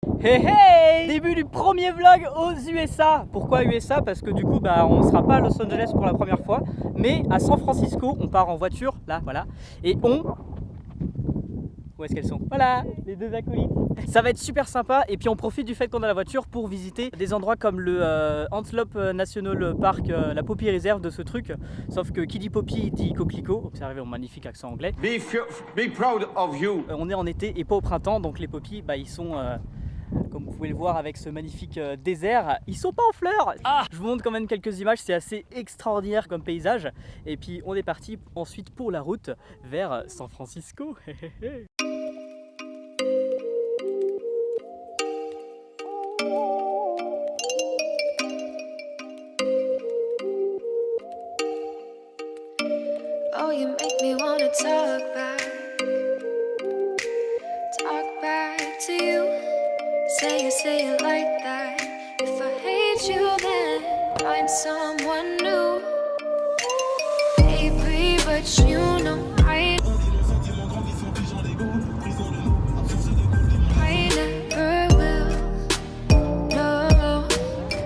Hey hey! Début du premier vlog aux USA. Pourquoi USA? Parce que du coup on ne sera pas à Los Angeles pour la première fois, mais à San Francisco. On part en voiture, là voilà. Et où est-ce qu'elles sont? Voilà, les deux acolytes. Ça va être super sympa et puis on profite du fait qu'on a la voiture pour visiter des endroits comme le Antelope National Park, la Poppy Reserve de ce truc. Sauf que qui dit Poppy dit coquelicot. Observez mon magnifique accent anglais. Be proud of you. On est en été et pas au printemps, donc les poppies ils sont... comme vous pouvez le voir avec ce magnifique désert, ils sont pas en fleurs. Je vous montre quand même quelques images, c'est assez extraordinaire comme paysage. Et puis on est parti ensuite pour la route vers San Francisco. Oh, you make me wanna talk back to you. Say it like that. If I hate you, then find someone new. Baby, but you know I never will. No,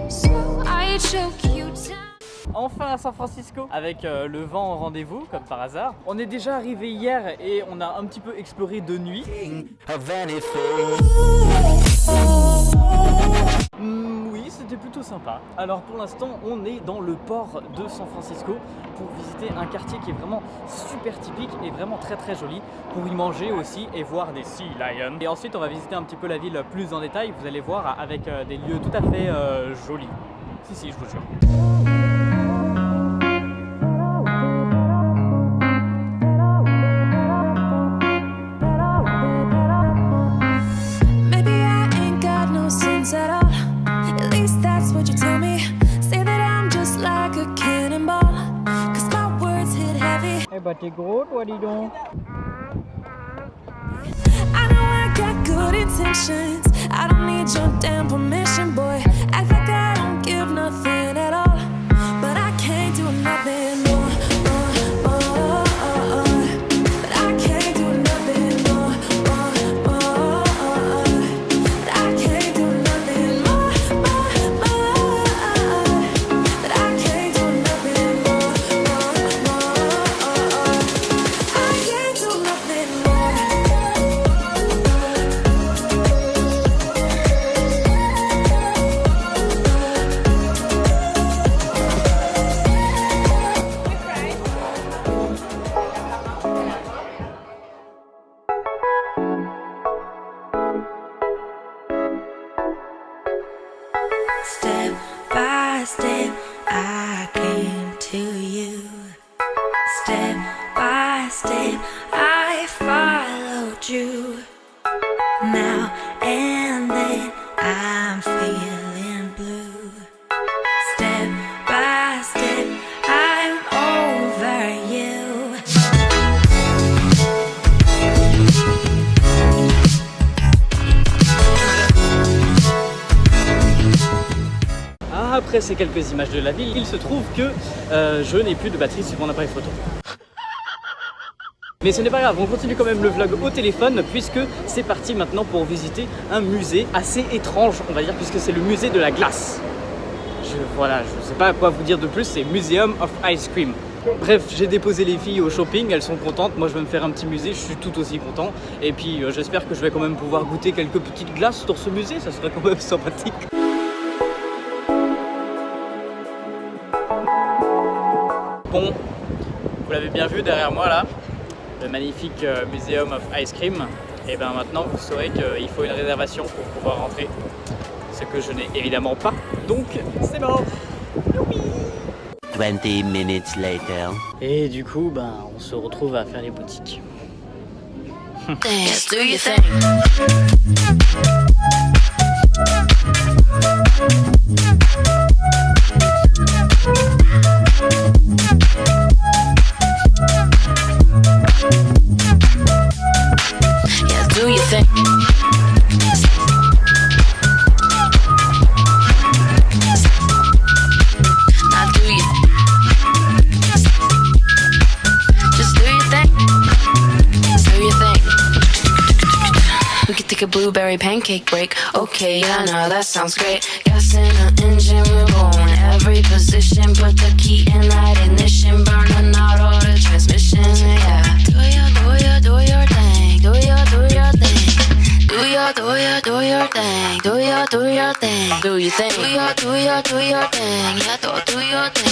so I choke you down. Enfin à San Francisco avec le vent au rendez-vous comme par hasard. On est déjà arrivé hier et on a un petit peu exploré de nuit. Oui, c'était plutôt sympa. Alors pour l'instant on est dans le port de San Francisco pour visiter un quartier qui est vraiment super typique et vraiment très joli, pour y manger aussi et voir des sea lions. Et ensuite on va visiter un petit peu la ville plus en détail, vous allez voir, avec des lieux tout à fait jolis. Si, je vous jure. Bah t'es gros toi, dis donc. I know I got good intentions. I don't need your damn permission, boy. Act like I don't give nothing at all, but I can't do nothing more. But I can't do nothing more. But I can't do nothing more. But I can't do nothing more. Step by step, I came to you. Step by step, I followed you. Now and then, I'm feeling blue. Step by step, I'm over you. Après ces quelques images de la ville, il se trouve que je n'ai plus de batterie sur mon appareil photo. Mais ce n'est pas grave, on continue quand même le vlog au téléphone puisque c'est parti maintenant pour visiter un musée assez étrange, on va dire, puisque c'est le musée de la glace. Voilà, je sais pas quoi vous dire de plus, c'est Museum of Ice Cream. Bref, j'ai déposé les filles au shopping, elles sont contentes, moi je vais me faire un petit musée, je suis tout aussi content. Et puis j'espère que je vais quand même pouvoir goûter quelques petites glaces dans ce musée, ça serait quand même sympathique. Bon, vous l'avez bien vu derrière moi là, le magnifique Museum of Ice Cream. Et bien maintenant vous saurez qu'il faut une réservation pour pouvoir rentrer, ce que je n'ai évidemment pas, donc c'est mort. Youpi. 20 minutes later. Et du coup on se retrouve à faire les boutiques. Dance, do your thing. Yeah, do your thing. Now do your blueberry pancake break. Okay, yeah, no, that sounds great. Gas in the engine, we're going every position. Put the key in that ignition, burning out all the transmissions. Yeah, do your thing, do your thing. Do your thing, do your thing, do your thing. Do your thing, do your thing. Yeah, do your thing, do your thing.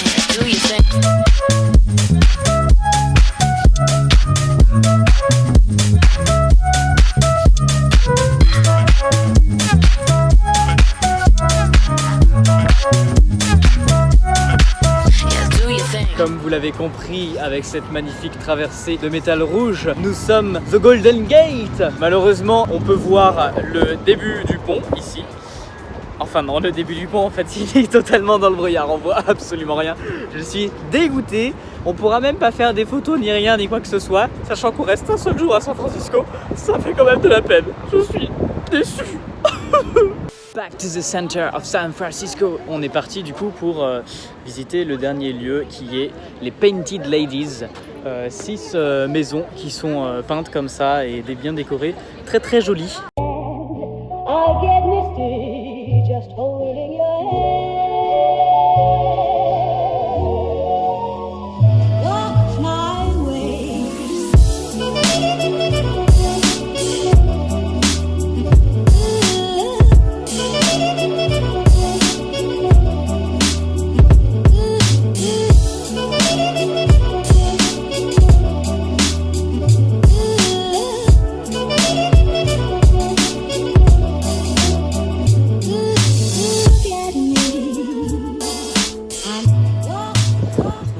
Comme vous l'avez compris, avec cette magnifique traversée de métal rouge, nous sommes The Golden Gate. Malheureusement, on peut voir le début du pont ici. Enfin non, le début du pont en fait il est totalement dans le brouillard, on voit absolument rien. Je suis dégoûté, on pourra même pas faire des photos ni rien ni quoi que ce soit, sachant qu'on reste un seul jour à San Francisco, ça fait quand même de la peine, je suis déçu. Back to the center of San Francisco. On est parti du coup pour visiter le dernier lieu qui est les Painted Ladies. 6 maisons qui sont peintes comme ça et bien décorées, très très jolies. I get misty just holding your hand. Walk my way.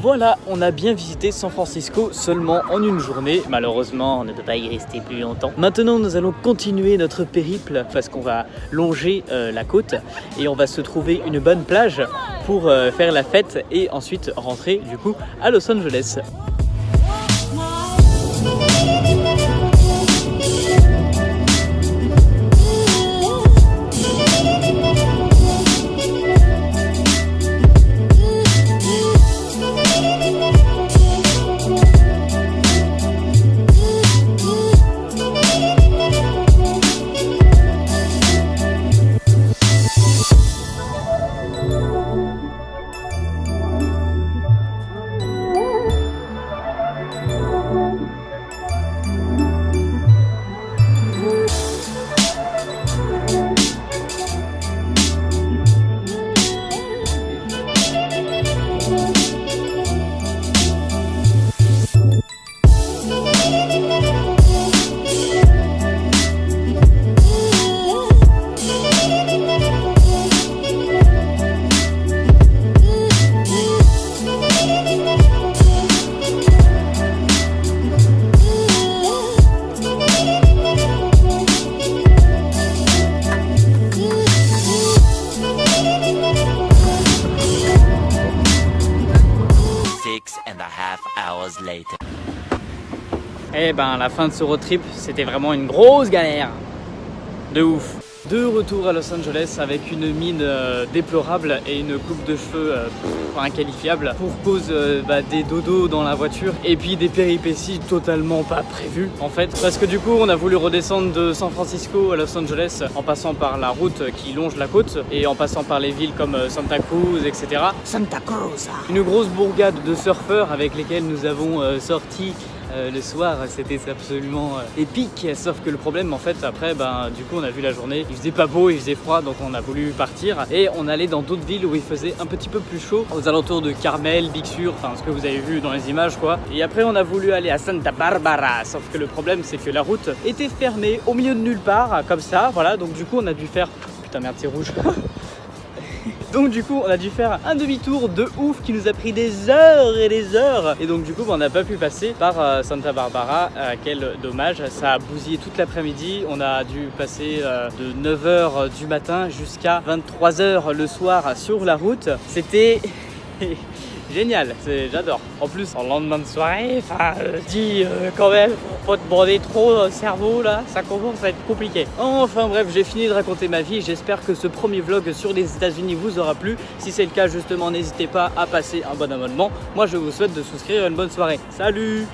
Voilà, on a bien visité San Francisco seulement en une journée. Malheureusement, on ne peut pas y rester plus longtemps. Maintenant, nous allons continuer notre périple parce qu'on va longer la côte et on va se trouver une bonne plage pour faire la fête et ensuite rentrer du coup à Los Angeles. Eh ben, la fin de ce road trip, c'était vraiment une grosse galère. De ouf. De retour à Los Angeles avec une mine déplorable et une coupe de cheveux inqualifiable pour cause des dodos dans la voiture et puis des péripéties totalement pas prévues en fait, parce que du coup on a voulu redescendre de San Francisco à Los Angeles en passant par la route qui longe la côte et en passant par les villes comme Santa Cruz, etc. Santa Cruz. Une grosse bourgade de surfeurs avec lesquels nous avons sorti le soir, c'était absolument épique, sauf que le problème en fait après du coup on a vu la journée, il faisait pas beau, il faisait froid, donc on a voulu partir et on allait dans d'autres villes où il faisait un petit peu plus chaud, aux alentours de Carmel, Big Sur, enfin ce que vous avez vu dans les images quoi. Et après on a voulu aller à Santa Barbara, sauf que le problème c'est que la route était fermée au milieu de nulle part comme ça, voilà, donc du coup on a dû faire, putain merde c'est rouge. Donc du coup on a dû faire un demi-tour de ouf qui nous a pris des heures et des heures. Et donc du coup on n'a pas pu passer par Santa Barbara, quel dommage. Ça a bousillé toute l'après-midi. On a dû passer de 9h du matin jusqu'à 23h le soir sur la route. C'était génial, j'adore. En plus, en lendemain de soirée, quand même, faut pas te broder trop le cerveau là, ça commence à être compliqué. Enfin bref, j'ai fini de raconter ma vie. J'espère que ce premier vlog sur les États-Unis vous aura plu. Si c'est le cas, justement, n'hésitez pas à passer un bon abonnement. Moi, je vous souhaite de souscrire. Une bonne soirée. Salut!